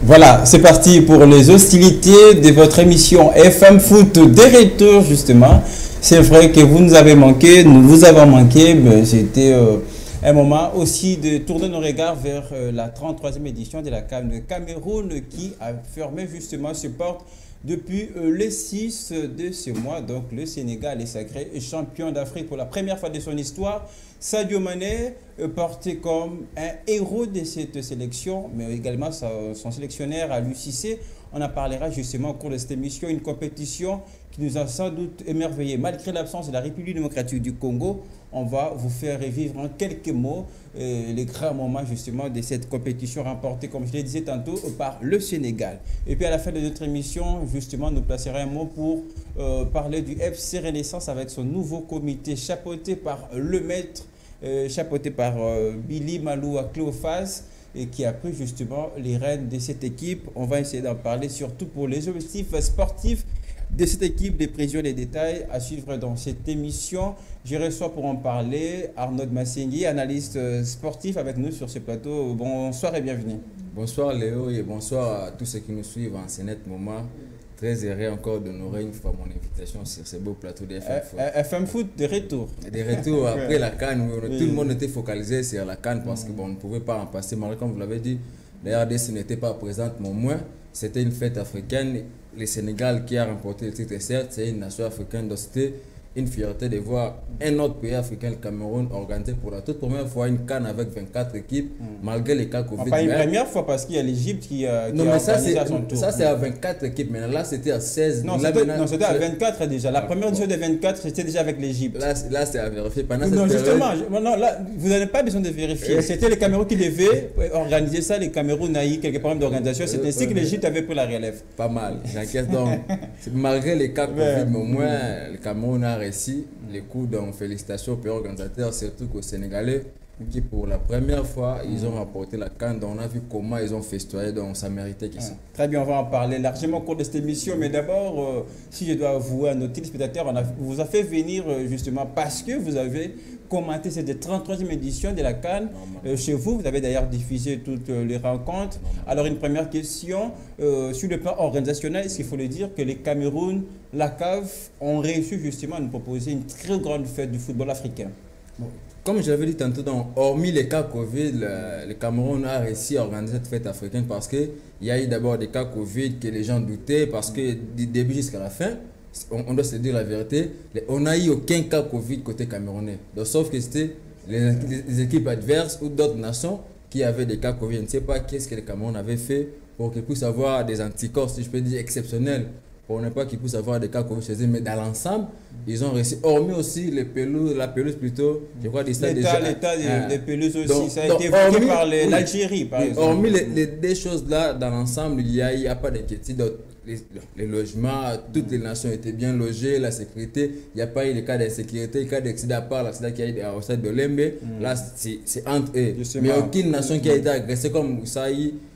Voilà, c'est parti pour les hostilités de votre émission FM Foot des retours justement. C'est vrai que vous nous avez manqué, nous vous avons manqué, mais c'était un moment aussi de tourner nos regards vers la 33e édition de la CAN de Cameroun qui a fermé justement ses portes depuis le 6 de ce mois. Donc le Sénégal est sacré champion d'Afrique pour la première fois de son histoire. Sadio Mané porté comme un héros de cette sélection, mais également son sélectionneur à l'UCC. On en parlera justement au cours de cette émission, une compétition qui nous a sans doute émerveillés. Malgré l'absence de la République démocratique du Congo, on va vous faire revivre en quelques mots les grands moments justement de cette compétition remportée, comme je le disais tantôt, par le Sénégal. Et puis à la fin de notre émission, justement, nous placerons un mot pour parler du FC Renaissance avec son nouveau comité chapeauté par le maître, chapeauté par Billy Maloua Cléophas, et qui a pris justement les rênes de cette équipe. On va essayer d'en parler surtout pour les objectifs sportifs de cette équipe, des prévisions, des détails à suivre dans cette émission. Je reçois pour en parler Arnaud Massengui, analyste sportif avec nous sur ce plateau. Bonsoir et bienvenue. Bonsoir Léo et bonsoir à tous ceux qui nous suivent en ce net moment. Très heureux encore d'honorer une fois mon invitation sur ce beau plateau de FM Foot. FM Foot de retour. De retour après la CAN, tout le monde était focalisé sur la CAN parce qu'on ne pouvait pas en passer. Malgré, comme vous l'avez dit, la RDC n'était pas présente, mais au moins c'était une fête africaine. Le Sénégal qui a remporté le titre, certes, c'est une nation africaine, donc c'était une fierté de voir un autre pays africain, le Cameroun, organisé pour la toute première fois une CAN avec 24 équipes, malgré les cas Covid. Pas une première fois parce qu'il y a l'Égypte qui a organisé à son tour. Ça, c'est à 24 équipes, mais là, c'était à 16. Non, c'était à 24 déjà. La première édition des 24, c'était déjà avec l'Égypte. Là c'est à vérifier. Non, justement, là, vous n'avez pas besoin de vérifier. C'était le Cameroun qui devait organiser ça. Le Cameroun a eu quelques problèmes d'organisation. C'est ainsi que l'Égypte avait pris la relève. Pas mal. J'encaisse donc. Malgré les cas Covid, mais au moins, le Cameroun a réussi les coups. Donc, félicitations aux pays organisateurs, surtout qu'aux Sénégalais, qui pour la première fois, ils ont remporté la CAN. Donc, on a vu comment ils ont festoyé, donc ça méritait qu'ils sont. Très bien, on va en parler largement au cours de cette émission. Mais d'abord, si je dois avouer à nos téléspectateurs, on vous a fait venir justement parce que vous avez commenté cette 33e édition de la CAN chez vous. Vous avez d'ailleurs diffusé toutes les rencontres. Alors, une première question, sur le plan organisationnel, est-ce qu'il faut le dire que les Cameroun, la CAF ont réussi justement à nous proposer une très grande fête du football africain? Comme je l'avais dit tantôt, donc, hormis les cas Covid, le Cameroun a réussi à organiser cette fête africaine parce qu'il y a eu d'abord des cas Covid que les gens doutaient parce que du début jusqu'à la fin, on doit se dire la vérité, on n'a eu aucun cas Covid côté camerounais. Donc, sauf que c'était les équipes adverses ou d'autres nations qui avaient des cas Covid. Je ne sais pas qu'est-ce que le Cameroun avait fait pour qu'ils puissent avoir des anticorps, si je peux dire, exceptionnels. Pour ne pas qu'ils puissent avoir des cas Covid chez eux, mais dans l'ensemble, ils ont réussi. Hormis aussi les pelouses, la pelouse plutôt, je crois, l'état des pelouses aussi, donc, ça a été évoqué par l'Algérie, par exemple. Hormis les deux choses-là, dans l'ensemble, il n'y a pas d'inquiétude. Les logements, toutes les nations étaient bien logées, la sécurité, il n'y a pas eu de cas d'insécurité, le cas d'accident à part l'accident qui a eu au stade de Lembe, là c'est entre eux. Mais aucune nation qui a été agressée comme ça,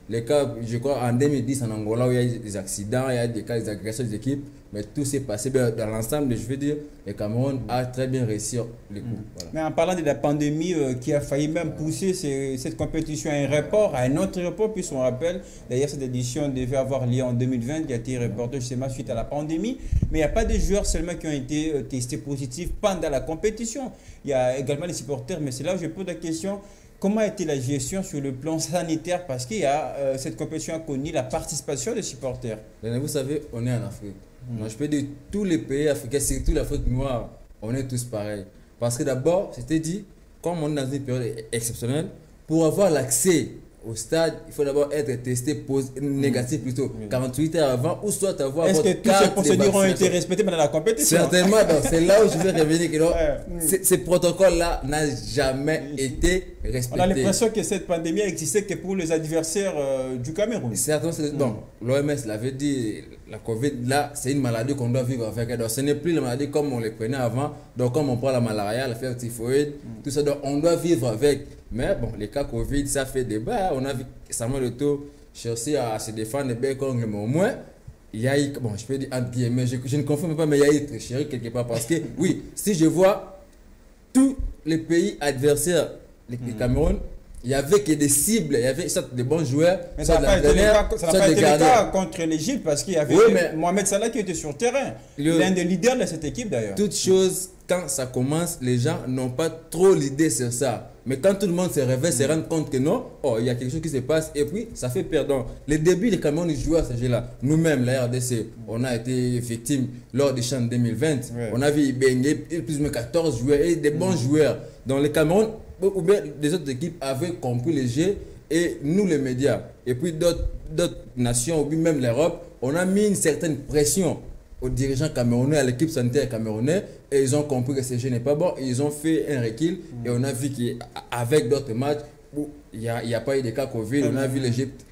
les cas, je crois en 2010 en Angola où il y a eu des accidents, il y a eu des cas d'agression des équipes, mais tout s'est passé dans l'ensemble. Je veux dire, le Cameroun a très bien réussi les coups. Voilà. Mais en parlant de la pandémie qui a failli même pousser cette compétition à un report, à un autre report, puisqu'on rappelle, d'ailleurs cette édition devait avoir lieu en 2020, qui a été reportée justement suite à la pandémie, mais il n'y a pas de joueurs seulement qui ont été testés positifs pendant la compétition. Il y a également les supporters, mais c'est là où je pose la question. Comment a été la gestion sur le plan sanitaire? Parce qu'il y a cette compétition a connu la participation des supporters. Vous savez, on est en Afrique. Donc, je peux dire tous les pays africains, surtout l'Afrique noire, on est tous pareils. Parce que d'abord, c'était dit, comme on est dans une période exceptionnelle, pour avoir l'accès au stade, il faut d'abord être testé négatif plutôt 48 heures avant, ou soit avoir votre carte. Est-ce que toutes ces procédures ont été respectées pendant la compétition? Certainement, c'est là où je vais revenir. Ces protocoles-là n'ont jamais été respectés. On a l'impression que cette pandémie existait que pour les adversaires du Cameroun. Certainement, donc l'OMS l'avait dit, la Covid, là, c'est une maladie qu'on doit vivre avec. Donc ce n'est plus la maladie comme on les prenait avant. Donc comme on prend la malaria, la fièvre typhoïde, tout ça, donc on doit vivre avec. Mais bon, les cas Covid, ça fait débat. On a vu Samuel Eto'o chercher à se défendre mais au moins, il y a eu, bon, je peux dire entre guillemets, je ne confirme pas, mais il y a eu tricherie quelque part. Parce que, oui, si je vois tous les pays adversaires, le Cameroun, il y avait que des cibles, il y avait soit des bons joueurs, Mais soit ça n'a pas été le cas, ça n'a soit pas des été le cas gardiens. contre l'Égypte parce qu'il y avait Oui, mais- Mohamed Salah qui était sur le terrain. L'un des leaders de cette équipe d'ailleurs. Toute chose, quand ça commence, les gens n'ont pas trop l'idée sur ça. Mais quand tout le monde se réveille, se rend compte que non, oh, il y a quelque chose qui se passe, et puis ça fait perdant. Les débuts, les Cameroun, ils jouaient à ce jeu-là. Nous-mêmes, la RDC, on a été victimes lors des Chans 2020. Ouais. On a vu Bengue, plus ou moins 14 joueurs, et des bons joueurs. Dans les Cameroun, ou bien les autres équipes avaient compris le jeu, et nous, les médias, et puis d'autres nations, ou bien même l'Europe, on a mis une certaine pression aux dirigeants camerounais, à l'équipe sanitaire camerounaise, et ils ont compris que ce jeu n'est pas bon, et ils ont fait un recul, et on a vu qu'avec d'autres matchs où il n'y a pas eu de cas Covid, on a vu l'Égypte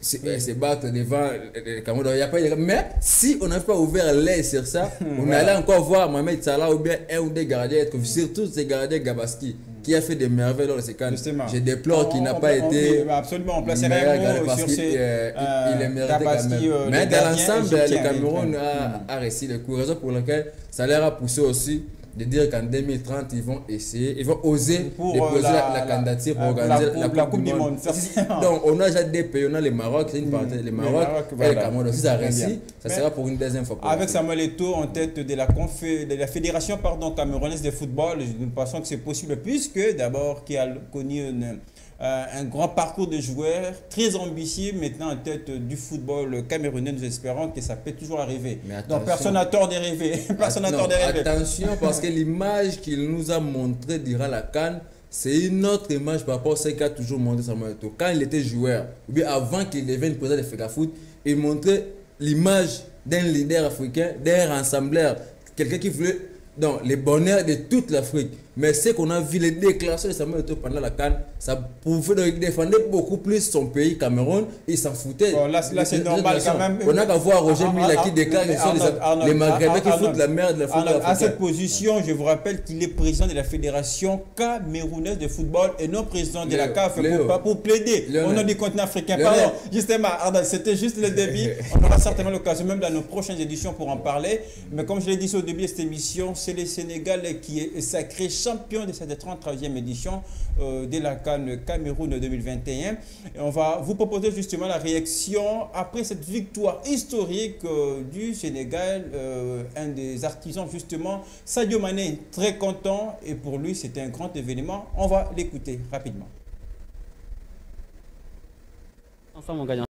se battre devant les Cameroun. Il n'y a pas eu de cas. Mais si on n'avait pas ouvert l'œil sur ça, on allait encore voir Mohamed Salah ou bien un ou deux gardiens, surtout ces gardiens Gabaski, qui a fait des merveilles lors de ces cas. Je déplore qu'il n'a pas été. Absolument, on placerait un mot sur ces. Il est mérité quand même. Mais dans l'ensemble, le Cameroun a réussi le coup. Raison pour laquelle ça leur a poussé aussi de dire qu'en 2030, ils vont essayer, ils vont oser déposer la candidature pour organiser la Coupe du Monde. Donc, on a déjà deux pays, on a le Maroc, c'est une partie, le Maroc et le Cameroun. Si ça réussit, ça sera pour une deuxième fois. Avec Samuel Eto'o en tête de la fédération camerounaise de football, nous pensons que c'est possible, puisque d'abord, qui a connu un grand parcours de joueurs très ambitieux, maintenant en tête du football camerounais. Nous espérons que ça peut toujours arriver. Donc personne n'a tort de rêver. Personne n'a tort de rêver. Attention, parce que l'image qu'il nous a montrée durant la CAN, c'est une autre image par rapport à ce qu'a toujours montré Samuel Eto'o. Quand il était joueur, ou bien avant qu'il devienne président de FECAFOOT, il montrait l'image d'un leader africain, d'un rassembleur, quelqu'un qui voulait donc les bonheurs de toute l'Afrique. Mais ce qu'on a vu, les déclarations de Samuel Eto'o pendant la CAN, ça pouvait défendre beaucoup plus son pays, Cameroun, il s'en foutait. Bon, là c'est normal quand même. On n'a qu'à voir Roger Mila qui déclare que ce sont les Maghrébins qui foutent la merde de la football africain. À cette position, je vous rappelle qu'il est président de la Fédération camerounaise de football et non président de la CAF pour plaider au nom du continent africain. Pardon, justement, Arnaud, c'était juste le début. On aura certainement l'occasion, même dans nos prochaines éditions, pour en parler. Mais comme je l'ai dit au début de cette émission, c'est le Sénégal qui est sacré champion de cette 33e édition de la CAN Cameroun 2021. Et on va vous proposer justement la réaction après cette victoire historique du Sénégal. Un des artisans justement, Sadio Mané, très content, et pour lui c'était un grand événement. On va l'écouter rapidement. Ensemble on gagne.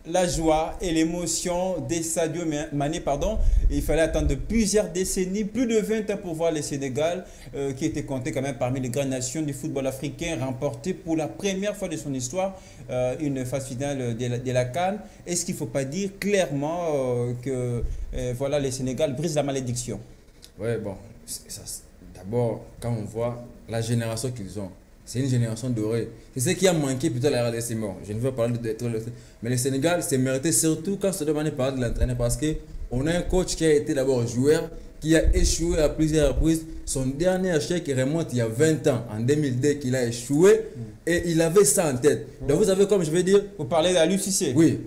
La joie et l'émotion des Sadio Mané, pardon. Il fallait attendre plusieurs décennies, plus de 20 ans pour voir le Sénégal, qui était compté quand même parmi les grandes nations du football africain, remporter pour la première fois de son histoire une phase finale de la CAN. Est-ce qu'il ne faut pas dire clairement que voilà, le Sénégal brise la malédiction? Oui, bon, d'abord, quand on voit la génération qu'ils ont, c'est une génération dorée. C'est ce qui a manqué plutôt à la RDC. Bon, je ne veux pas parler de mais le Sénégal, c'est mérité surtout quand Sadio Mané parle de l'entraîneur parce qu'on a un coach qui a été d'abord joueur, qui a échoué à plusieurs reprises. Son dernier échec remonte il y a 20 ans, en 2002, qu'il a échoué et il avait ça en tête. Donc vous avez, comme je vais dire... Vous parlez d'Aliou Cissé, oui,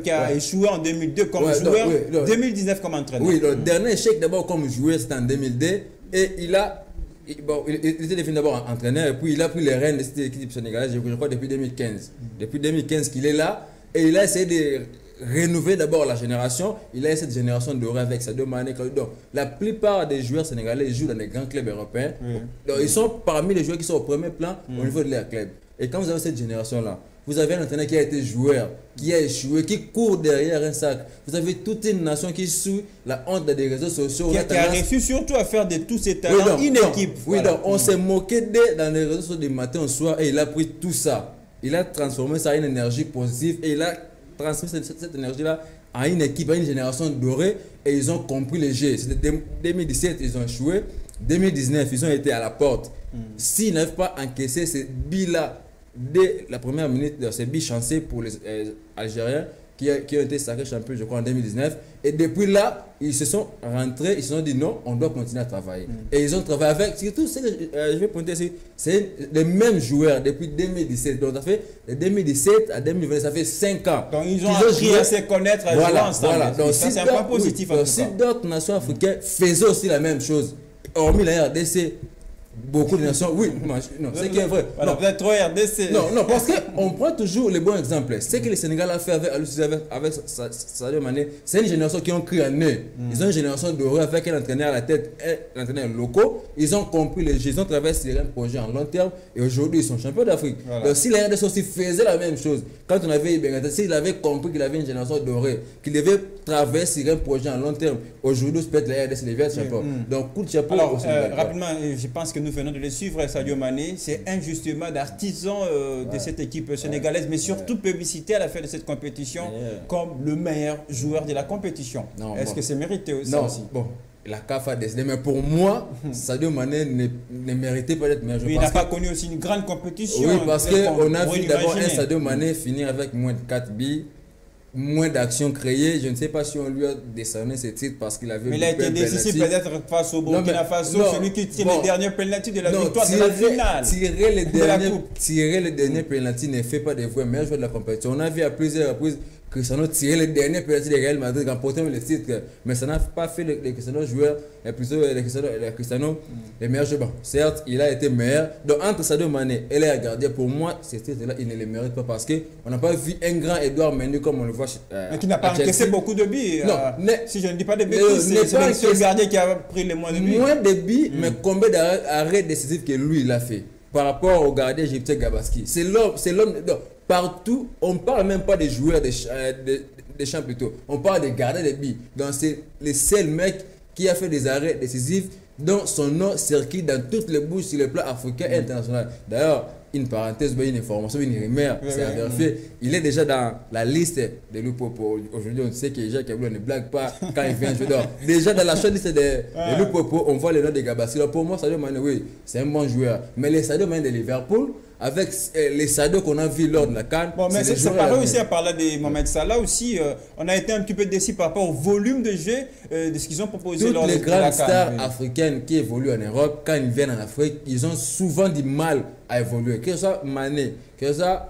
qui a échoué en 2002 comme joueur, 2019 comme entraîneur. Oui, le dernier échec d'abord comme joueur, c'était en 2002 et il était devenu d'abord entraîneur et puis il a pris les rênes de cette équipe sénégalaise, je crois, depuis 2015. Depuis 2015 qu'il est là et il a essayé de rénover d'abord la génération. Il a cette génération dorée avec Sadio Mané. Donc, la plupart des joueurs sénégalais jouent dans les grands clubs européens. Donc, ils sont parmi les joueurs qui sont au premier plan au niveau de leur club. Et quand vous avez cette génération-là, vous avez un entraîneur qui a été joueur, qui a échoué, qui court derrière un sac. Vous avez toute une nation qui suit la honte des réseaux sociaux. Qui a réussi surtout à faire de tous ces talents une équipe. Oui, voilà. Donc on s'est moqué dans les réseaux sociaux du matin au soir et il a pris tout ça. Il a transformé ça en une énergie positive et il a transmis cette énergie-là à une équipe, à une génération dorée et ils ont compris les jeux. C'était 2017, ils ont échoué. 2019, ils ont été à la porte. S'ils n'avaient pas encaissé ces billes-là dès la première minute de ces billes chancées pour les Algériens qui ont été sacrés champions, je crois, en 2019. Et depuis là, ils se sont rentrés, ils se sont dit non, on doit continuer à travailler. Et ils ont travaillé avec, surtout, je vais pointer ici, c'est les mêmes joueurs depuis 2017. Donc ça fait de 2017 à 2020, ça fait 5 ans. Donc ils ont appris à se connaître, à jouer ensemble. Voilà. Donc c'est un point positif en tout cas. Si d'autres nations africaines faisaient aussi la même chose, hormis la RDC, beaucoup de nations, oui, non, c'est qui est vrai. Voilà, peut-être trop RDC. Non, parce qu'on prend toujours les bons exemples. Ce que le Sénégal a fait avec Sadio Mané, c'est une génération qui ont cru en eux. Ils ont une génération dorée avec un entraîneur à la tête, un entraîneur locaux. Ils ont compris les jeux, ils ont traversé un projet en long terme et aujourd'hui ils sont champions d'Afrique. Voilà. Donc si la RDC aussi faisait la même chose, quand on avait Ibengata, s'il avait compris qu'il avait une génération dorée, qu'il devait traverser un projet en long terme, aujourd'hui peut-être la RDC devait être champion. Donc coup de chapeau. Alors rapidement, je pense que nous venons de le suivre, Sadio Mané, c'est injustement d'artisan de cette équipe sénégalaise, mais surtout publicité à la fin de cette compétition comme le meilleur joueur de la compétition. Est-ce que c'est mérité aussi? Non, bon, la CAF a décidé, mais pour moi, Sadio Mané ne méritait pas d'être meilleur joueur. Il n'a pas connu aussi une grande compétition. Oui, parce qu'on a vu d'abord un Sadio Mané finir avec moins de 4 billes. Moins d'actions créées. Je ne sais pas si on lui a décerné ce titre parce qu'il avait... Mais il a été décisif peut-être face au Burkina Faso, celui qui tire les derniers pénaltys de la victoire de la finale. Tirer les derniers pénaltys ne fait pas des vrais meilleurs joueurs de la compétition. On a vu à plusieurs reprises Cristiano tirer les derniers pénaltys de Real Madrid en portant le titre. Mais ça n'a pas fait les Cristiano joueurs, plutôt les Cristiano les meilleurs joueurs. Bon, certes, il a été meilleur. Donc entre Sadio Mané et les gardiens, pour moi, ce titre-là, il ne les mérite pas parce qu'on n'a pas vu un grand Edouard Mendy comme on le voit mais qui n'a pas encaissé beaucoup de billes. Non, si je ne dis pas de bêtises, c'est le seul gardien qui a pris les moins de billes. Moins de billes, mais combien d'arrêts décisifs que lui, il a fait par rapport au gardien égyptien Gabaski. C'est l'homme. Partout, on ne parle même pas des joueurs des champs plutôt. On parle des gardiens des billes. Donc c'est le seul mec qui a fait des arrêts décisifs dont son nom circule dans toutes les bouches sur le plan africain et international. D'ailleurs, une parenthèse, une information, une rumeur, c'est à vérifier. Il est déjà dans la liste de Lupopo. Aujourd'hui, on sait que Jacques Abloh ne blague pas quand il vient jouer. Déjà dans la short liste de Lupopo, on voit le nom de Gabassi. Pour moi, Sadio Mané, oui, c'est un bon joueur. Mais les Sadio Mané de Liverpool, avec les Sadio qu'on a vu lors de la CAN. Bon, mais c'est pareil aussi à parler de Mohamed Salah aussi. On a été un petit peu déçus par rapport au volume de jeu de ce qu'ils ont proposé lors de la CAN. Toutes les grandes stars africaines qui évoluent en Europe, quand ils viennent en Afrique, ils ont souvent du mal à évoluer. Que ce soit Mané, que ce soit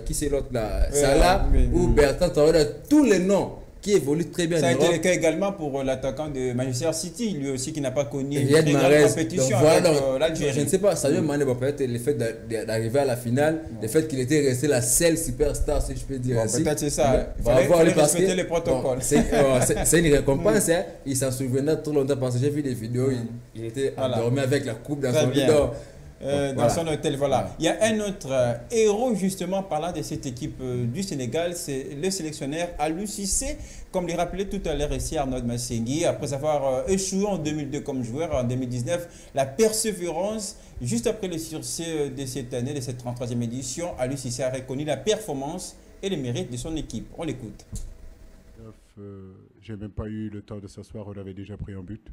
qui c'est l'autre là, Salah ou Bertrand Traoré, tous les noms qui évolue très bien. Ça a été le cas également pour l'attaquant de Manchester City, lui aussi qui n'a pas connu une très grande compétition avec l'Algérie. Je ne sais pas, Sadio Mané, peut-être le fait d'arriver à la finale, le fait qu'il était resté la seule superstar, si je peux dire ainsi. Peut-être c'est ça. Il fallait respecter les protocoles. C'est une récompense. Il s'en souviendra tout longtemps parce que j'ai vu des vidéos, il était endormi avec la coupe dans son lit. Dans son hôtel, voilà. Il y a un autre héros justement parlant de cette équipe du Sénégal, c'est le sélectionneur Aliou Cissé, comme le rappelait tout à l'heure ici Arnaud Massengui, après avoir échoué en 2002 comme joueur, en 2019, la persévérance, juste après le succès de cette année, de cette 33e édition, Aliou Cissé a reconnu la performance et les mérites de son équipe. On l'écoute. J'ai même pas eu le temps de s'asseoir, on avait déjà pris un but.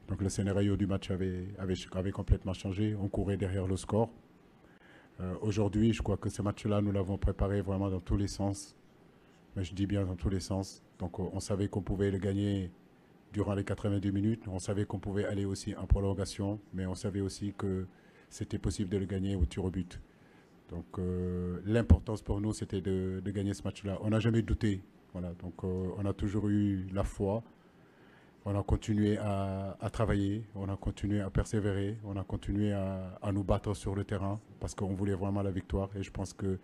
Donc le scénario du match avait complètement changé, on courait derrière le score. Aujourd'hui, je crois que ce match-là, nous l'avons préparé vraiment dans tous les sens. Mais je dis bien dans tous les sens. Donc on savait qu'on pouvait le gagner durant les 90 minutes. On savait qu'on pouvait aller aussi en prolongation. Mais on savait aussi que c'était possible de le gagner au tir au but. Donc l'importance pour nous, c'était de gagner ce match-là. On n'a jamais douté. Voilà. Donc on a toujours eu la foi. On a continué à travailler, on a continué à persévérer, on a continué à nous battre sur le terrain parce qu'on voulait vraiment la victoire. Et je pense que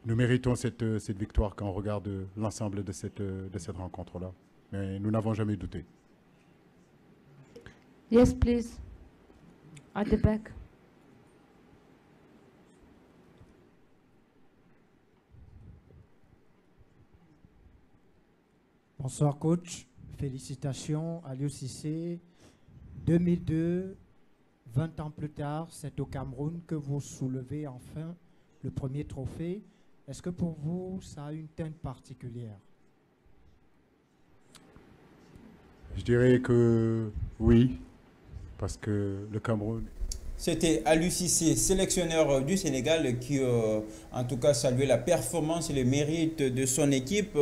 nous méritons cette victoire quand on regarde l'ensemble de cette rencontre-là. Mais nous n'avons jamais douté. Yes, please. At the back. Bonsoir coach, félicitations à l'UCC. 2002, 20 ans plus tard, c'est au Cameroun que vous soulevez enfin le premier trophée. Est-ce que pour vous, ça a une teinte particulière? Je dirais que oui, parce que le Cameroun... C'était Aliou Cissé, sélectionneur du Sénégal, qui en tout cas saluait la performance et le mérite de son équipe.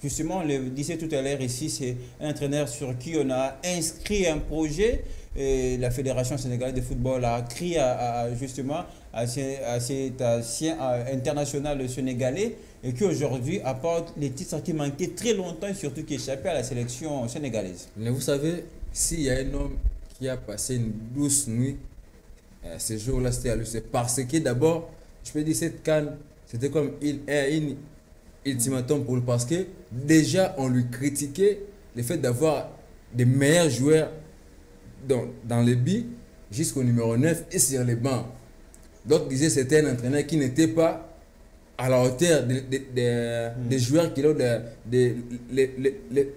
Justement, on le disait tout à l'heure ici, c'est un entraîneur sur qui on a inscrit un projet. Et la Fédération sénégalaise de football a crié justement à cet ancien international sénégalais et qui aujourd'hui apporte les titres qui manquaient très longtemps et surtout qui échappaient à la sélection sénégalaise. Mais vous savez, s'il y a un homme qui a passé une douce nuit, ces jours-là, c'était à lui. C'est parce que d'abord, je peux dire cette CAN, c'était comme une ultimatum pour lui. Parce que déjà, on lui critiquait le fait d'avoir des meilleurs joueurs dans les billes jusqu'au numéro 9 et sur les bancs. D'autres disaient que c'était un entraîneur qui n'était pas à la hauteur des joueurs qu'il a, de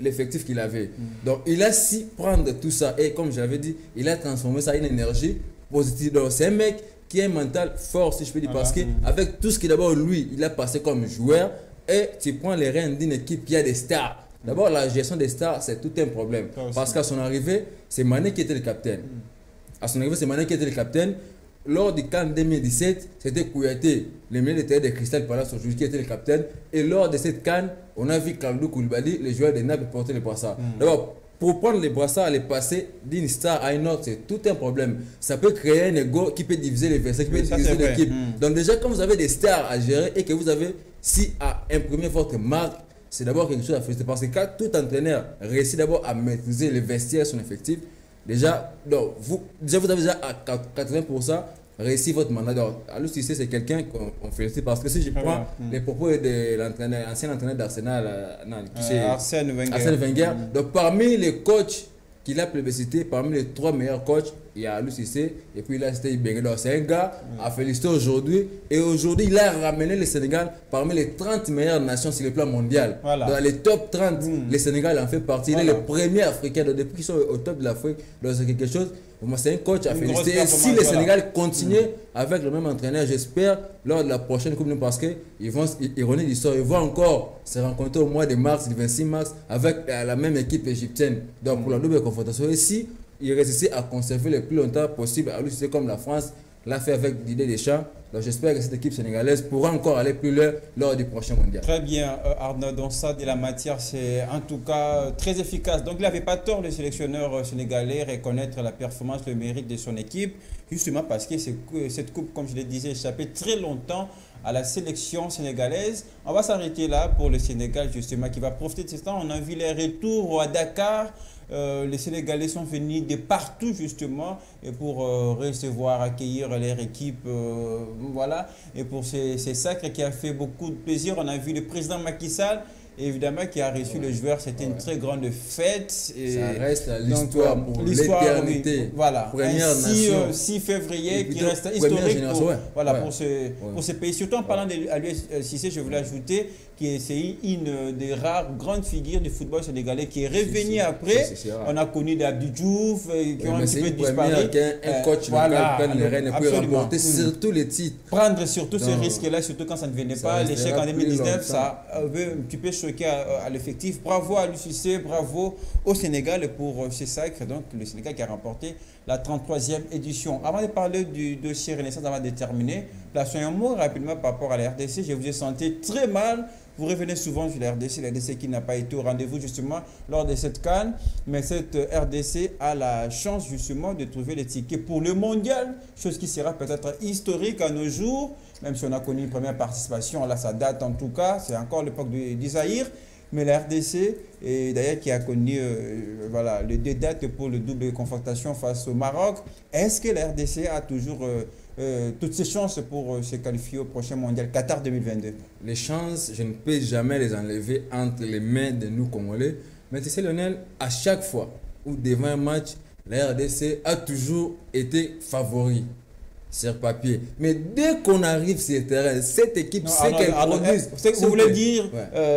l'effectif qu'il avait. Donc, il a su prendre tout ça et comme j'avais dit, il a transformé ça en une énergie positif. Donc c'est un mec qui a un mental fort, si je peux dire, parce qu'avec tout ce qu'il d'abord lui, il a passé comme joueur et tu prends les rênes d'une équipe qui a des stars. D'abord, la gestion des stars, c'est tout un problème. Parce qu'à son arrivée, c'est Mané qui était le capitaine. À son arrivée, c'est Mané qui était le capitaine. Lors du CAN 2017, c'était Kouyaté, le milieu de terrain de Crystal Palace aujourd'hui, qui était le capitaine. Et lors de cette CAN, on a vu Kalidou Koulibaly, le joueur de Naples, porter le brassard. D'abord, pour prendre les brassards, les passer d'une star à une autre, c'est tout un problème. Ça peut créer un ego qui peut diviser les versets, qui peut diviser l'équipe. Donc déjà, quand vous avez des stars à gérer et que vous avez, si à imprimer votre marque, c'est d'abord quelque chose à féliciter. Parce que quand tout entraîneur réussit d'abord à maîtriser les vestiaires, son effectif, déjà, donc, vous avez déjà à 80% réussi votre mandat. Donc, Aliou Cissé, c'est quelqu'un qu'on félicite parce que si je prends les propos de l'entraîneur, ancien entraîneur d'Arsenal, Arsène Wenger, donc parmi les coachs qu'il a plébiscité, parmi les 3 meilleurs coachs, il y a Aliou Cissé et puis là c'était Ibenge. Donc c'est un gars à féliciter aujourd'hui et aujourd'hui il a ramené le Sénégal parmi les 30 meilleures nations sur le plan mondial. Voilà. Dans les top 30, le Sénégal en fait partie. Il est le premier africain, donc depuis qu'ils sont au top de l'Afrique, c'est quelque chose. C'est un coach à féliciter. Et si le Sénégal continue avec le même entraîneur, j'espère, lors de la prochaine Coupe du Monde, parce qu'ils vont, ironie du sort, ils vont encore se rencontrer au mois de mars, le 26 mars, avec la même équipe égyptienne. Donc pour la double confrontation. Et si il réussit à conserver le plus longtemps possible, à lui, c'est comme la France l'a fait avec Didier Deschamps. Donc j'espère que cette équipe sénégalaise pourra encore aller plus loin lors du prochain mondial. Très bien, Arnaud. Donc ça, de la matière, c'est en tout cas très efficace. Donc il n'avait pas tort, le sélectionneur sénégalais, reconnaître la performance, le mérite de son équipe, justement parce que cette coupe, comme je le disais, échappait très longtemps à la sélection sénégalaise. On va s'arrêter là pour le Sénégal, justement, qui va profiter de ce temps. On a vu les retours à Dakar. Les Sénégalais sont venus de partout justement et pour recevoir, accueillir leur équipe, voilà, et pour ces sacres qui a fait beaucoup de plaisir. On a vu le président Macky Sall, évidemment, qui a reçu le joueur. C'était une très grande fête. Et ça reste l'histoire pour l'éternité. Oui, voilà. Première nation. 6 février qui reste historique pour ce pays. Surtout en parlant de Aliou Cissé, je voulais ajouter que c'est une des rares grandes figures du football sénégalais qui est revenu après. On a connu Abdou Diouf qui ont un petit peu disparu. Un coach local prenne les rênes et puis remporter surtout les titres. Prendre surtout ce risque-là, surtout quand ça ne venait pas. L'échec en 2019, ça avait un petit peu choqué choqué à l'effectif. Bravo à l'UCC, bravo au Sénégal pour ces sacres. Donc le Sénégal qui a remporté la 33e édition. Avant de parler du dossier Renaissance, avant de terminer, plaçons un mot rapidement par rapport à la RDC. Je vous ai senti très mal. Vous revenez souvent sur la RDC qui n'a pas été au rendez-vous justement lors de cette CAN. Mais cette RDC a la chance justement de trouver les tickets pour le mondial, chose qui sera peut-être historique à nos jours, même si on a connu une première participation, là ça date en tout cas, c'est encore l'époque d'Isaïr. Mais la RDC, et d'ailleurs qui a connu voilà, les 2 dates pour le double confrontation face au Maroc, est-ce que la RDC a toujours toutes ses chances pour se qualifier au prochain mondial Qatar 2022? Les chances, je ne peux jamais les enlever entre les mains de nous Congolais. Mais tu sais Lionel, à chaque fois où devant un match, la RDC a toujours été favori sur papier. Mais dès qu'on arrive sur le terrain, cette équipe sait qu'elle produit. Vous voulez dire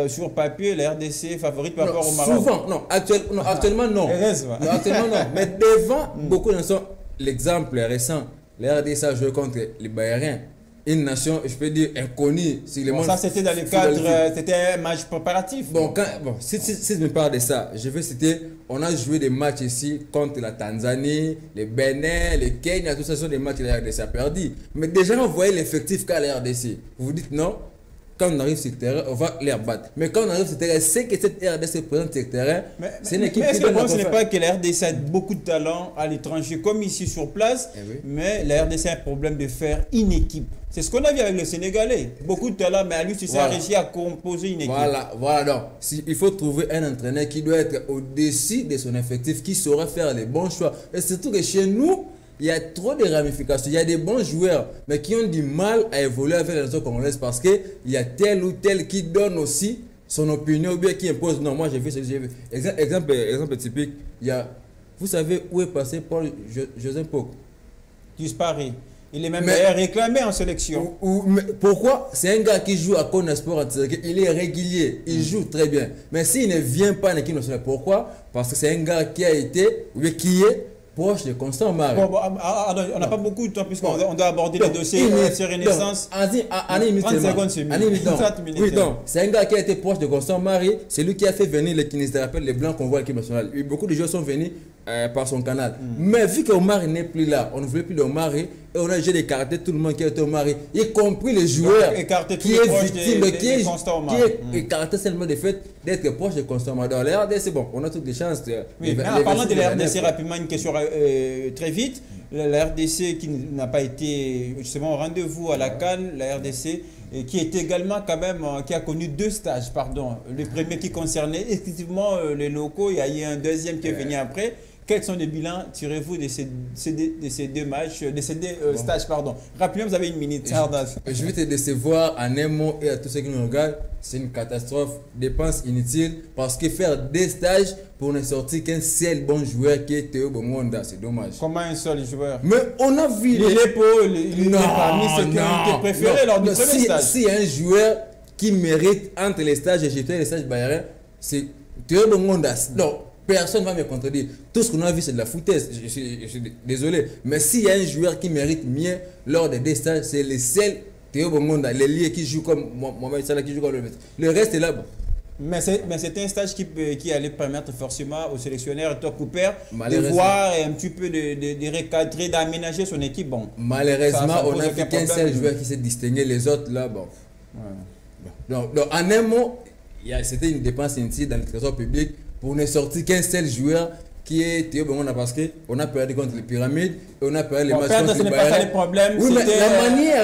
sur papier, la RDC favorite par rapport au Maroc? Souvent, non. Actuellement, non. Actuellement, non. Mais devant, beaucoup de sont. L'exemple récent, la RDC a joué contre les Bayériens. Une nation, je peux dire, inconnue sur le monde. Ça, c'était dans le cadre, c'était un match préparatif. Si je me parle de ça, je veux citer, on a joué des matchs ici contre la Tanzanie, les Bénin, les Kenya, tout ça sont des matchs que la RDC a perdu. Mais déjà, on voyait l'effectif qu'a la RDC. Vous vous dites non, quand on arrive sur le terrain, on va les rebattre. Mais quand on arrive sur le terrain, c'est que cette RDC présente sur le terrain. C'est une équipe qui le problème, ce n'est pas que la RDC a beaucoup de talent à l'étranger, comme ici sur place, mais la RDC a un problème de faire une équipe. C'est ce qu'on a vu avec le Sénégalais. Beaucoup de talent, mais à lui, tu a réussi à composer une équipe. Voilà. Donc, il faut trouver un entraîneur qui doit être au-dessus de son effectif, qui saura faire les bons choix. Et surtout que chez nous, il y a trop de ramifications. Il y a des bons joueurs, mais qui ont du mal à évoluer avec la nation congolaise parce qu'il y a tel ou tel qui donne aussi son opinion ou bien qui impose. Non, moi j'ai vu ce que j'ai vu. Exemple typique, il y a, vous savez où est passé Paul Joseph Pok? Disparu. Il est même réclamé en sélection. Pourquoi? C'est un gars qui joue à Kona Sport, il est régulier, il joue très bien. Mais s'il ne vient pas en équipe nationale, pourquoi? Parce que c'est un gars qui a été, ou qui est proche de Constant Marie. On n'a pas beaucoup de temps puisqu'on doit aborder le dossier sur Renaissance. 30 secondes. C'est un gars qui a été proche de Constant Marie. C'est lui qui a fait venir les kinésithérapeutes, les blancs qu'on voit à l'équipe nationale. Beaucoup de joueurs sont venus par son canal. Mais vu qu'Omar n'est plus là, on ne voulait plus d'Omar et on a déjà écarté tout le monde qui a été Omar, y compris les joueurs qui est victime, qui est écarté seulement du fait d'être proche de Constant Marie. Dans la RDC, c'est bon, on a toutes les chances. Oui, mais en parlant de la RDC, rapidement, une question très vite. La RDC qui n'a pas été justement au rendez-vous à la CAN, la RDC qui est également quand même, qui a connu 2 stages, pardon. Le premier qui concernait exclusivement les locaux, il y a eu un deuxième qui est venu après. Quels sont les bilans tirez-vous de ces 2 matchs, de ces 2 stages, pardon? Rapidement, vous avez une minute. Je vais te décevoir en un mot et à tous ceux qui nous regardent. C'est une catastrophe, dépense inutile, parce que faire 2 stages pour ne sortir qu'un seul bon joueur qui est Théo Bongonda, c'est dommage. Comment un seul joueur? Mais on a vu... Il est parmi ceux qui ont été préférés lors du premier stage. Si un joueur qui mérite entre les stages égyptiens et les stages bayériens, c'est Théo Bongonda. Non. Personne ne va me contredire. Tout ce qu'on a vu, c'est de la foutaise. Je suis désolé. Mais s'il y a un joueur qui mérite mieux lors des 2 stages, c'est le seul Théo Bongonda, les liés qui joue comme Mohamed Salah qui joue comme le maître. Le reste est là. Bon. Mais c'est un stage qui allait permettre forcément au sélectionneur Top Cooper de voir un petit peu de recadrer, d'aménager son équipe. Bon. Malheureusement, on a vu qu'un seul joueur qui s'est distingué. Les autres là, bon. Donc, en un mot, c'était une dépense inutile dans le trésor public pour ne sortir qu'un seul joueur qui est Théo Bongonda parce qu'on a perdu contre les pyramides et on a perdu les matchs contre les Bayern. Oui, mais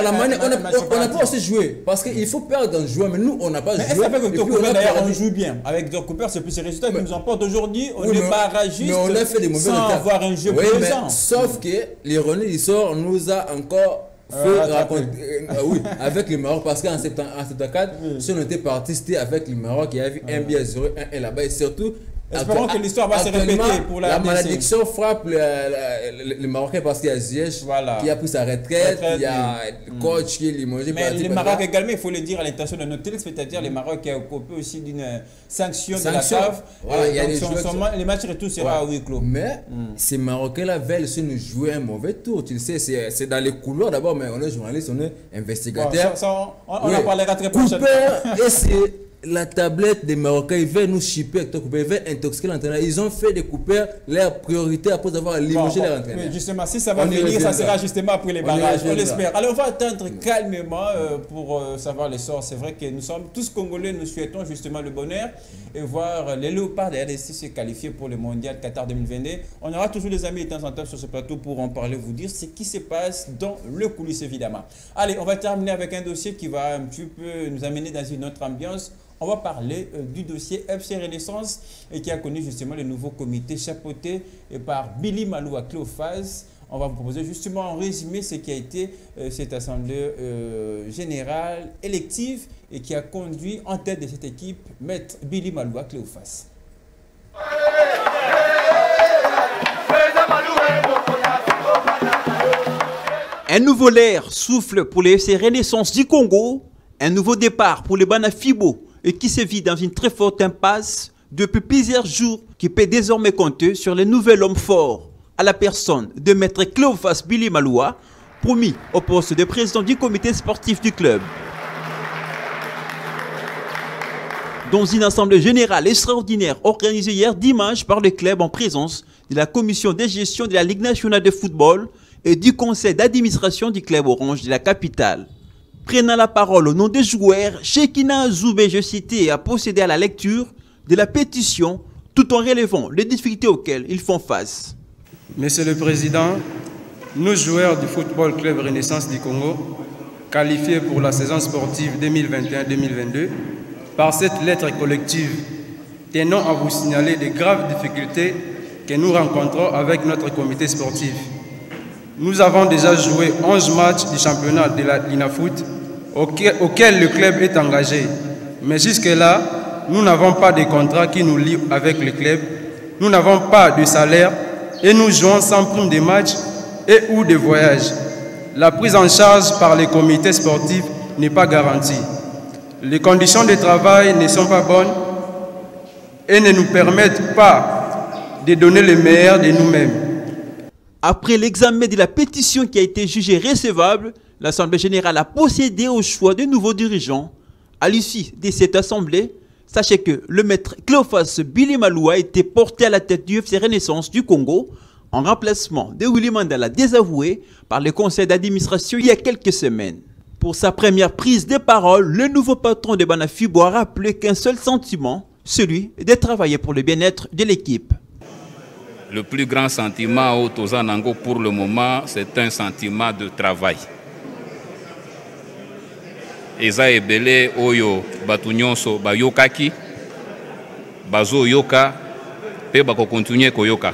la manière, on n'a pas aussi joué parce qu'il faut perdre un joueur, mais nous on n'a pas joué. Mais ça fait que Top Cooper d'ailleurs on joue bien. Avec Top Cooper, c'est plus ces résultats qui nous emportent aujourd'hui. On est barragiste mais on a fait des mauvais sans avoir un jeu plaisant. Sauf que l'ironie du sort nous a encore oui, avec le Maroc parce qu'en 74, si on était parti, c'était avec le Maroc, il y avait un biais 0-1 et là-bas et surtout. Espérons que l'histoire va se répéter pour la malédiction frappe le Marocain parce qu'il y a Ziyech qui a pris sa retraite, il y a le coach qui est limogé. Mais le Maroc également, il faut le dire à l'intention de notre télé, c'est-à-dire le Maroc qui a copé aussi d'une sanction de la CAF. Les matchs retour sera à huis clos. Mais ces Marocains-là veulent se nous jouer un mauvais tour. Tu le sais, c'est dans les couloirs d'abord, mais on est journaliste, on est investigateur. On en parlera très prochainement. Et c'est la tablette des Marocains, ils veulent nous chipper, ils veulent intoxiquer l'entraîneur. Ils ont fait découper leur priorité après avoir limogé leur entraîneur. Mais justement, si ça va venir, ça sera justement après les barrages. On l'espère. Alors, on va attendre calmement pour savoir les sorts. C'est vrai que nous sommes tous Congolais, nous souhaitons justement le bonheur et voir les Léopards de RDC se qualifier pour le Mondial Qatar 2022. On aura toujours des amis de temps en temps sur ce plateau pour en parler, vous dire ce qui se passe dans le coulisses évidemment. Allez, on va terminer avec un dossier qui va un petit peu nous amener dans une autre ambiance. On va parler du dossier FC Renaissance et qui a connu justement le nouveau comité chapeauté par Billy Malou à Cléophas. On va vous proposer justement en résumé ce qui a été cette assemblée générale élective et qui a conduit en tête de cette équipe Maître Billy Malou à Cléophas. Un nouveau air souffle pour les FC Renaissance du Congo, un nouveau départ pour les Banafibo et qui se vit dans une très forte impasse depuis plusieurs jours qui peut désormais compter sur les nouvel homme fort à la personne de Maître Cléophas Billy Maloua, promis au poste de président du comité sportif du club. Dans une assemblée générale extraordinaire organisée hier dimanche par le club en présence de la commission de gestion de la Ligue nationale de football et du conseil d'administration du club orange de la capitale. Prenant la parole au nom des joueurs, Shekina Azoubé, je citais, a procédé à la lecture de la pétition tout en relevant les difficultés auxquelles ils font face. Monsieur le Président, nous joueurs du Football Club Renaissance du Congo, qualifiés pour la saison sportive 2021-2022, par cette lettre collective, tenons à vous signaler les graves difficultés que nous rencontrons avec notre comité sportif. Nous avons déjà joué 11 matchs du championnat de la l'INAFOOT auquel le club est engagé. Mais jusque-là, nous n'avons pas de contrat qui nous lie avec le club. Nous n'avons pas de salaire et nous jouons sans prime de match et ou de voyage. La prise en charge par les comités sportifs n'est pas garantie. Les conditions de travail ne sont pas bonnes et ne nous permettent pas de donner le meilleur de nous-mêmes. Après l'examen de la pétition qui a été jugée recevable, l'Assemblée générale a procédé au choix de nouveaux dirigeants. À l'issue de cette assemblée, sachez que le maître Cléophas Billy Malou a été porté à la tête du FC Renaissance du Congo en remplacement de Willy Mandela désavoué par le conseil d'administration il y a quelques semaines. Pour sa première prise de parole, le nouveau patron de Banafibo a rappelé qu'un seul sentiment, celui de travailler pour le bien-être de l'équipe. Le plus grand sentiment au Tozanango pour le moment, c'est un sentiment de travail. Eza ebele oyo batu nyonso bayokaki, bazo yoka, pe bako continuer koyoka.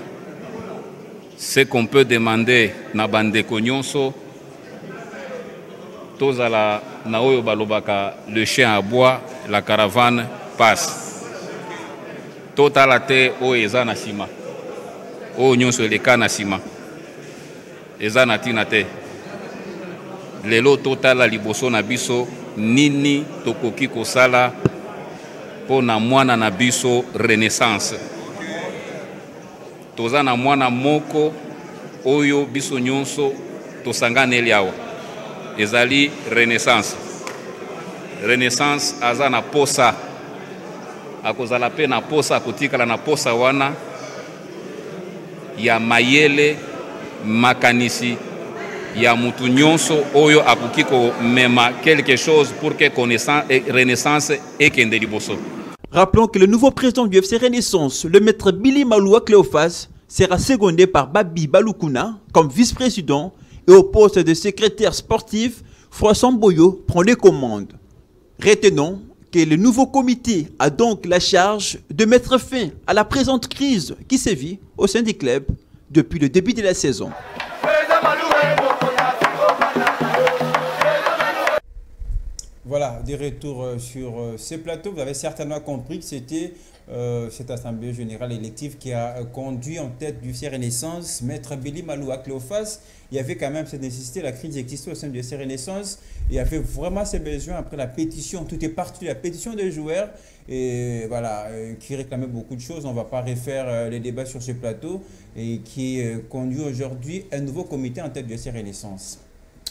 Ce qu'on peut demander na bandeko nyonso, tozala na oyo balobaka le chien à bois, la caravane passe. Totala te oyo eza na sima. O nyonso eleka na sima eza na tina te lelo totala liboso na biso nini tokoki kosala po na mwana na biso Renaissance. Toza na mwana moko oyo biso nyonso tosanganeli awa ezali Renaissance. Renaissance aza na posa akozala pe na posa akotikala na posa wana ya mayele makanisi ya mutu nyonso oyo akoki ko mema quelque chose pour que Renaissance ekende liboso. Rappelons que le nouveau président du FC Renaissance, le maître Billy Malou à Cléophas, sera secondé par Babi Balukuna comme vice-président et au poste de secrétaire sportif, François Boyo prend les commandes. Retenons que le nouveau comité a donc la charge de mettre fin à la présente crise qui sévit au sein du club depuis le début de la saison. Voilà, des retours sur ces plateaux. Vous avez certainement compris que c'était cette assemblée générale élective qui a conduit en tête du FC Renaissance, Maître Billy Malou à Cléophas. Il y avait quand même cette nécessité, la crise existait au sein du FC Renaissance. Il y avait vraiment ces besoins après la pétition. Tout est parti de la pétition des joueurs et voilà, qui réclamait beaucoup de choses. On ne va pas refaire les débats sur ce plateau et qui conduit aujourd'hui un nouveau comité en tête du FC Renaissance.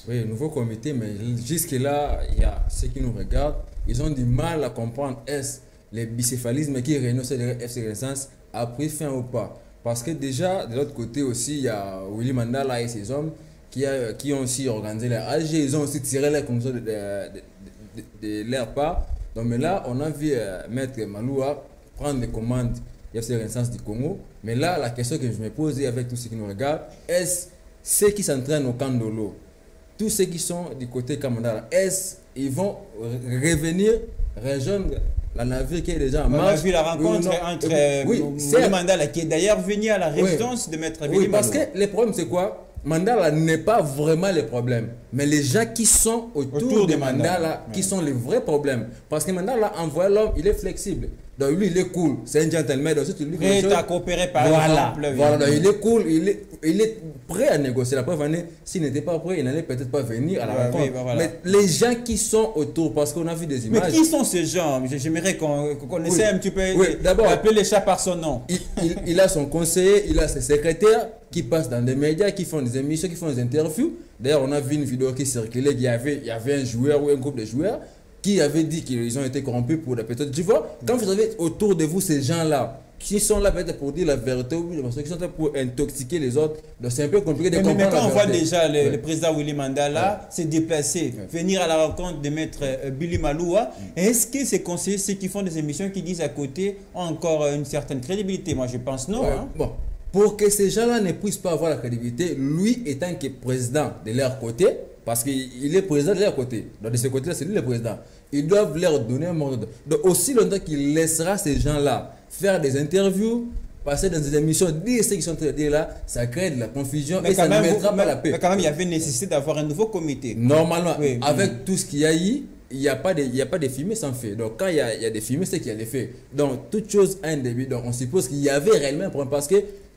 Oui, nouveau comité, mais jusque-là, il y a ceux qui nous regardent, ils ont du mal à comprendre est-ce les bicéphalismes qui réunissent le FC Renaissance a pris fin ou pas. Parce que déjà, de l'autre côté aussi, il y a Willy Mandela et ses hommes qui ont aussi organisé leur AG, ils ont aussi tiré les conclusions de leur part. Donc mais là, on a vu Maître Maloua prendre les commandes du FC Renaissance du Congo. Mais là, la question que je me pose avec tous ceux qui nous regardent, est-ce ceux qui s'entraînent au camp de l'eau, tous ceux qui sont du côté Kamandala, est-ce qu'ils vont revenir, rejoindre la navire qui est déjà en marche? On a vu la rencontre entre Willy Mandala qui est d'ailleurs venu à la résidence de Maître Willy Maloua. Parce que le problème c'est quoi? Mandala n'est pas vraiment le problème, mais les gens qui sont autour de Mandala qui sont les vrais problèmes. Parce que Mandala envoie l'homme, il est flexible. Donc lui, il est cool, c'est un gentleman. Donc, si tu lui prêt à coopérer par exemple. Voilà, donc, il est cool, il est prêt à négocier. La preuve, s'il n'était pas prêt, il n'allait peut-être pas venir à la rencontre. Oui, voilà. Mais les gens qui sont autour, parce qu'on a vu des images. Mais qui sont ces gens? J'aimerais qu'on essaie un petit peu d'appeler les chats par son nom. Il a son conseiller, il a ses secrétaires qui passent dans des médias, qui font des émissions, qui font des interviews. D'ailleurs, on a vu une vidéo qui circulait, il y avait un joueur ou un groupe de joueurs qui avait dit qu'ils ont été corrompus pour la pétrole. Tu vois, quand vous avez autour de vous ces gens-là, qui sont là peut-être pour dire la vérité, ou qui sont là pour intoxiquer les autres, donc c'est un peu compliqué de comprendre. Mais quand on voit déjà le président Willy Mandela se déplacer, venir à la rencontre de Maître Billy Maloua, est-ce que ces conseillers, ceux qui font des émissions, qui disent à côté, ont encore une certaine crédibilité? Moi, je pense non. Hein. Bon, pour que ces gens-là ne puissent pas avoir la crédibilité, lui étant que président de leur côté, parce qu'il est président de leur côté. Donc de ce côté-là, c'est lui le président. Ils doivent leur donner un mot. Donc aussi longtemps qu'il laissera ces gens-là faire des interviews, passer dans des émissions, dire ce qu'ils sont en train de dire là, ça crée de la confusion et ça ne mettra pas la paix. Mais quand même, il y avait nécessité d'avoir un nouveau comité. Normalement, avec tout ce qu'il y a eu, il n'y a pas de fumée sans feu. Donc quand il y a des fumées, c'est qu'il y a des faits. Donc toute chose a un début. Donc on suppose qu'il y avait réellement un problème parce que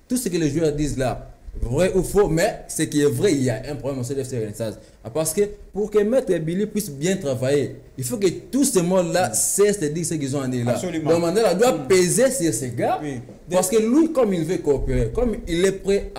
tout ce que les joueurs disent là, vrai ou faux, mais ce qui est vrai, il y a un problème au CFC Renaissance. Parce que pour que Maître Billy puisse bien travailler, il faut que tous ces mots-là cessent de dire ce qu'ils ont à dire là. Absolument. Donc Mandela doit peser sur ces gars, parce que lui, comme il veut coopérer, comme il est prêt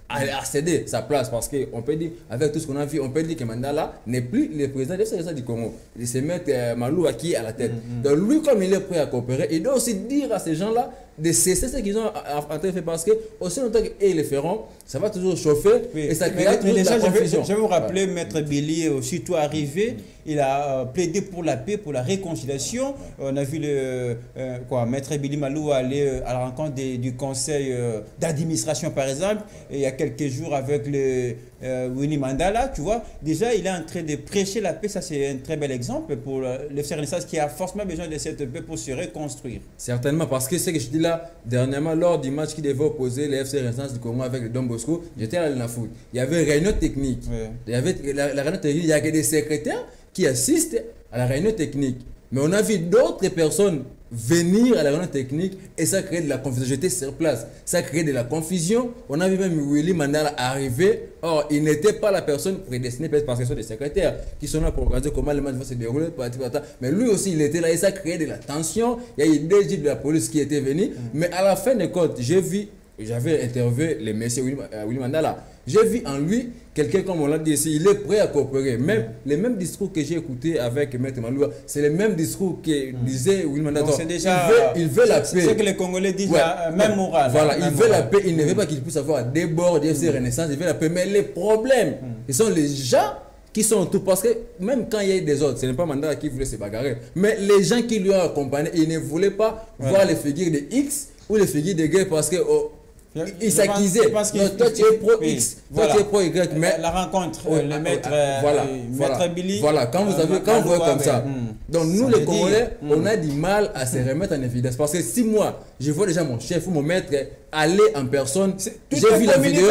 à céder sa place, parce qu'on peut dire, avec tout ce qu'on a vu, on peut dire que Mandela n'est plus le président de l'FC du Congo. Il se met Maloua qui est à la tête. Donc lui, comme il est prêt à coopérer, il doit aussi dire à ces gens-là de cesser ce qu'ils ont en train de faire, parce que aussi longtemps qu'ils le feront, ça va toujours chauffer et ça créera toujours de la confusion. Je vais vous rappeler, Maître Billy, aussitôt arrivé, il a plaidé pour la paix, pour la réconciliation. On a vu Maître Billy Maloua aller à la rencontre du conseil d'administration, par exemple, et il y a quelques jours avec Winnie Mandela, tu vois. Déjà, il est en train de prêcher la paix. Ça, c'est un très bel exemple pour l'FC Renaissance qui a forcément besoin de cette paix pour se reconstruire. Certainement, parce que ce que je dis là, dernièrement, lors du match qui devait opposer le FC Renaissance du Congo avec le Don Bosco, j'étais à la foot. Il y avait réunion technique. Il y avait la réunion technique, il y a que des secrétaires qui assistent à la réunion technique. Mais on a vu d'autres personnes venir à la réunion technique et ça crée de la confusion. J'étais sur place. Ça crée de la confusion. On a vu même Willy Mandela arriver. Or, il n'était pas la personne prédestinée parce que ce sont des secrétaires qui sont là pour regarder comment le match va se dérouler. Mais lui aussi, il était là et ça crée de la tension. Il y a eu des jeeps de la police qui étaient venus. Mais à la fin de compte, j'avais interviewé le monsieur Willy Mandela. J'ai vu en lui quelqu'un, comme on l'a dit ici, il est prêt à coopérer. Même les mêmes discours que j'ai écoutés avec Maître Maloua, c'est les mêmes discours que disait Willy Mandela. Il veut la paix. C'est ce que les Congolais disent, même moral. Voilà, il veut la paix. Il ne veut pas qu'il puisse avoir des bords de FC Renaissance. Il veut la paix. Mais les problèmes, ce sont les gens qui sont autour. Parce que même quand il y a eu des autres, ce n'est pas Mandela qui voulait se bagarrer. Mais les gens qui lui ont accompagné, ils ne voulaient pas voir les figures de X ou les figures de Y parce que... il s'accusait. Toi tu es pro X, toi tu es pro Y. Mais la rencontre, le maître Billy. Voilà, quand vous voyez comme ça. Donc nous les Congolais, on a du mal à se remettre en évidence. Parce que si moi, je vois déjà mon chef ou mon maître aller en personne, j'ai vu la vidéo.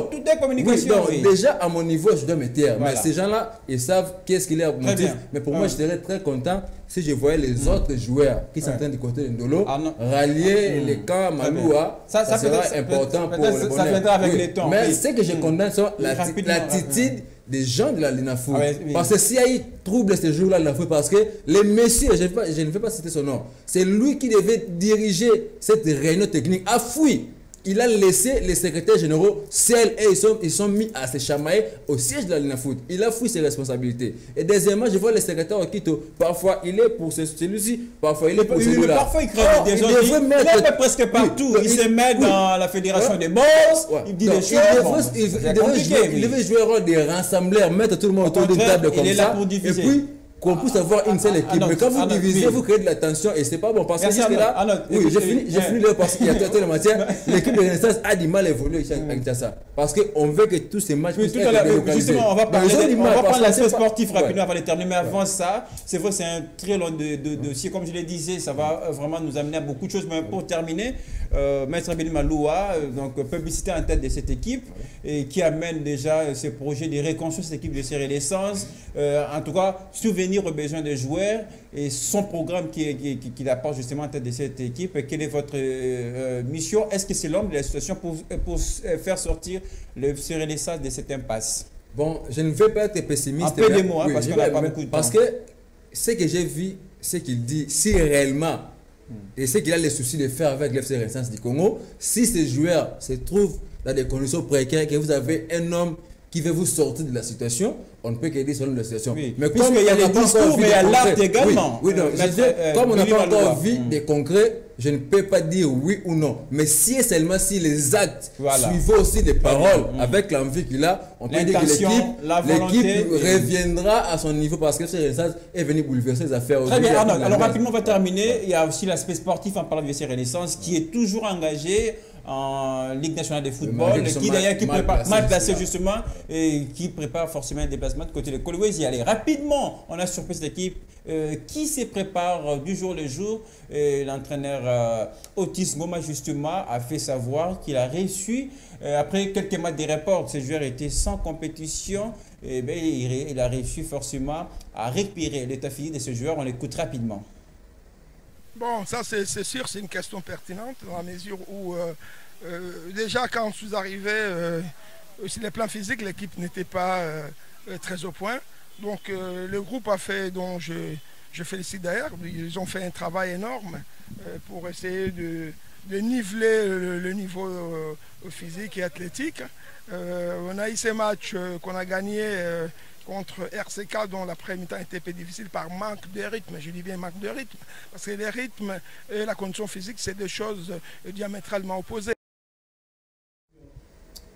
Tout est communication. Donc déjà à mon niveau, je dois me taire. Mais ces gens-là, ils savent qu'est-ce qu'il est à motif. Mais pour moi, je serais très content si je voyais les autres joueurs qui sont en train de côté de Ndolo rallier les camps Maloua. Ça sera important pour le bonheur. Ça viendra avec les temps. Mais ce que je condamne, c'est l'attitude des gens de la Linafoot. Parce que s'il y a eu trouble ce jour-là, parce que le monsieur, je ne vais pas citer son nom, c'est lui qui devait diriger cette réunion technique, a fui. il a laissé les secrétaires généraux seuls et ils sont mis à se chamailler au siège de la Linafoot. Il a fui ses responsabilités. Et deuxièmement, je vois les secrétaires au Quito. Parfois, il est pour celui-ci, parfois, il est pour celui-là. Parfois, il crée des gens. Il est presque partout. Il se met dans la fédération des boss. Il dit des choses. Il devait jouer le rôle des rassembleurs, mettre tout le monde autour d'une table comme ça. Et puis, qu'on puisse avoir une seule équipe. Mais quand vous divisez, vous créez de la tension et c'est pas bon. Parce que jusque-là, oui, j'ai fini là parce qu'il y a toute la matière. L'équipe de Renaissance a du mal à évoluer avec ça. Parce qu'on veut que tous ces matchs puissent être délocalisés. Justement, on va prendre l'aspect sportif rapidement avant de terminer. Mais avant ça, c'est vrai, c'est un très long dossier. Comme je le disais, ça va vraiment nous amener à beaucoup de choses. Mais pour terminer, Maître Billy Maloua, donc publicité en tête de cette équipe, et qui amène déjà ce projet de reconstruire cette équipe de série Renaissance. En tout cas, souvenir aux besoins des joueurs et son programme qu'il apporte justement en tête de cette équipe. Quelle est votre mission? Est-ce que c'est l'homme de la situation pour faire sortir le FC Renaissance de cette impasse? Bon, je ne veux pas être pessimiste. Un peu de mots, parce qu'on n'a pas beaucoup de temps. Parce que ce que j'ai vu, ce qu'il dit, si réellement, et ce qu'il a les soucis de faire avec l'FC Renaissance du Congo, si ces joueurs se trouvent dans des conditions précaires, que vous avez un homme qui veut vous sortir de la situation, on ne peut qu'aider selon la situation. Oui. Mais comme il y a les discours, mais il y a l'acte également. Oui, non, comme on n'a pas encore vu des concrets, je ne peux pas dire oui ou non. Mais si et seulement si les actes suivent aussi des paroles avec l'envie qu'il a, on peut dire que l'équipe reviendra à son niveau parce que ce Renaissance est venu bouleverser les affaires. Très bien, alors rapidement on va terminer. Il y a aussi l'aspect sportif en parlant de FC Renaissance qui est toujours engagé en Ligue nationale de football, qui d'ailleurs mal placé justement et qui prépare forcément un déplacement de côté de Kolwezi. Allez, rapidement, on a surpris cette équipe qui se prépare du jour le jour. L'entraîneur Otis Ngoma justement a fait savoir qu'il a reçu, après quelques matchs de report, ces joueurs étaient sans compétition, et bien, il a réussi forcément à récupérer l'état physique de ce joueur. On l'écoute rapidement. Bon, ça c'est sûr, c'est une question pertinente dans la mesure où déjà quand je suis arrivé sur les plans physiques, l'équipe n'était pas très au point. Donc le groupe a fait, dont je félicite d'ailleurs, ils ont fait un travail énorme pour essayer de niveler le niveau physique et athlétique. On a eu ces matchs qu'on a gagnés contre RCK dont la première mi-temps était un peu difficile par manque de rythme. Je dis bien manque de rythme, parce que le rythme et la condition physique, c'est deux choses diamétralement opposées.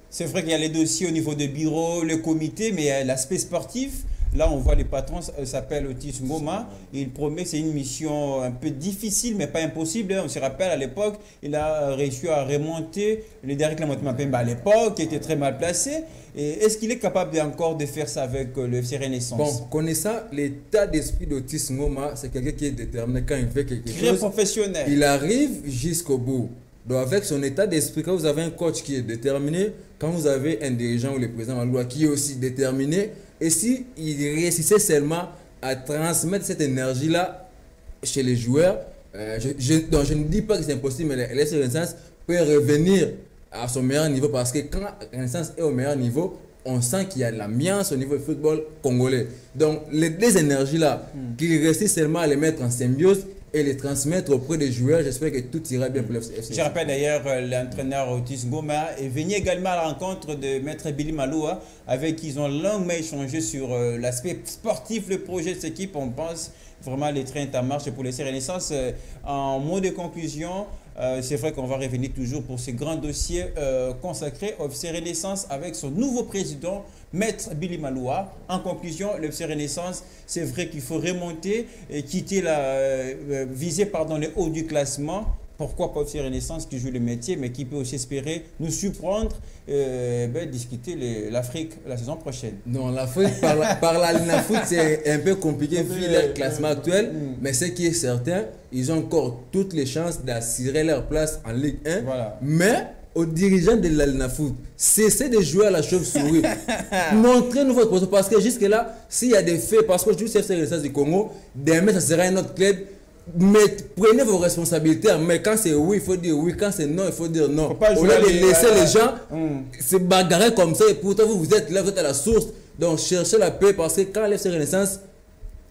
C'est vrai qu'il y a les dossiers au niveau des bureaux, le comité, mais l'aspect sportif, là on voit les patrons s'appellent Otis Ngoma. Il promet, c'est une mission un peu difficile, mais pas impossible. On se rappelle à l'époque, il a réussi à remonter le Derrick Lamotte-Mapemba à l'époque, qui était très mal placé. Est-ce qu'il est capable encore de faire ça avec le FC Renaissance? Bon, connaissant l'état d'esprit d'Otis Ngoma, c'est quelqu'un qui est déterminé quand il fait quelque chose. Très professionnel. Il arrive jusqu'au bout. Donc avec son état d'esprit, quand vous avez un coach qui est déterminé, quand vous avez un dirigeant ou le président Maloua qui est aussi déterminé, et si il réussissait seulement à transmettre cette énergie-là chez les joueurs, donc je ne dis pas que c'est impossible, mais l'FC Renaissance peut revenir à son meilleur niveau parce que quand Renaissance est au meilleur niveau, on sent qu'il y a de l'ambiance au niveau du football congolais. Donc les deux énergies-là, qu'il réussisse seulement à les mettre en symbiose et les transmettre auprès des joueurs, j'espère que tout ira bien pour l'FC. Je rappelle d'ailleurs l'entraîneur Otis Ngoma est venu également à la rencontre de Maître Billy Maloua, avec qui ils ont longuement échangé sur l'aspect sportif, le projet de cette équipe. On pense vraiment les trains en marche pour l'FC Renaissance. En mot de conclusion, c'est vrai qu'on va revenir toujours pour ce grand dossier consacré au FC Renaissance avec son nouveau président, Maître Billy Maloua. En conclusion, le FC Renaissance, c'est vrai qu'il faut remonter et quitter viser les hauts du classement. Pourquoi pas FC Renaissance qui joue le métier, mais qui peut aussi espérer nous surprendre, discuter l'Afrique la saison prochaine. Non, l'Afrique, par la Linafoot, c'est un peu compliqué vu le classement actuel, mais ce qui est certain, ils ont encore toutes les chances d'assurer leur place en Ligue 1. Voilà. Mais aux dirigeants de la Linafoot, cessez de jouer à la chauve-souris. Montrez-nous votre position, parce que jusque-là, s'il y a des faits, parce que je dis FC Renaissance du Congo, demain, ça sera un autre club. Mais prenez vos responsabilités, mais quand c'est oui, il faut dire oui, quand c'est non, il faut dire non. Au lieu de laisser les gens se bagarrer comme ça, et pourtant vous êtes là, vous êtes à la source. Donc cherchez la paix, parce que quand l'FC Renaissance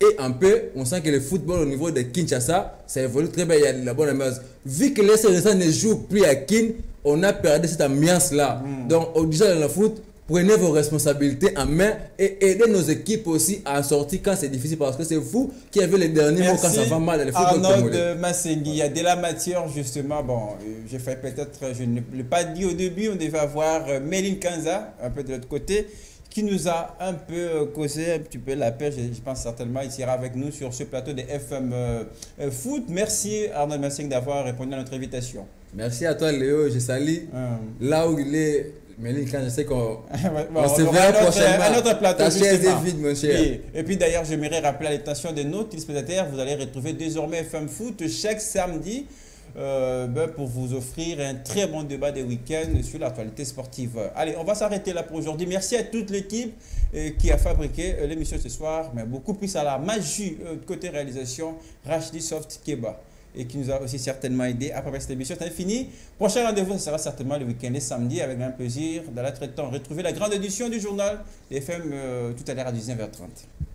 est en paix, on sent que le football au niveau de Kinshasa, ça évolue très bien, il y a de la bonne ambiance. Vu que l'FC Renaissance ne joue plus à Kin, on a perdu cette ambiance-là. Donc, au déjà dans le foot, prenez vos responsabilités en main et aidez nos équipes aussi à sortir quand c'est difficile, parce que c'est vous qui avez les derniers mots quand ça va mal dans le football congolais. Arnaud Massengui, il y a de la matière justement. Bon, j'ai fait peut-être, je ne l'ai pas dit au début, on devait avoir Méline Kanza, un peu de l'autre côté, qui nous a un peu causé un petit peu la paix. Je pense certainement il sera avec nous sur ce plateau de FM Foot. Merci Arnaud Massengui d'avoir répondu à notre invitation. Merci à toi Léo, je salue là où il est. Méline, quand je sais qu'on se verra prochainement. Un autre plateau, ta chaise est vide, mon cher. Oui. Et puis d'ailleurs, j'aimerais rappeler à l'attention de nos téléspectateurs, vous allez retrouver désormais FM Foot chaque samedi pour vous offrir un très bon débat des week-ends sur l'actualité sportive. Allez, on va s'arrêter là pour aujourd'hui. Merci à toute l'équipe qui a fabriqué l'émission ce soir, mais beaucoup plus à la magie côté réalisation, Rachdi Soft Keba, et qui nous a aussi certainement aidé à préparer cette émission. C'est fini. Prochain rendez-vous, ce sera certainement le week-end et samedi, avec un plaisir. Dans l'autre temps, retrouver la grande édition du journal FM tout à l'heure à 19h30.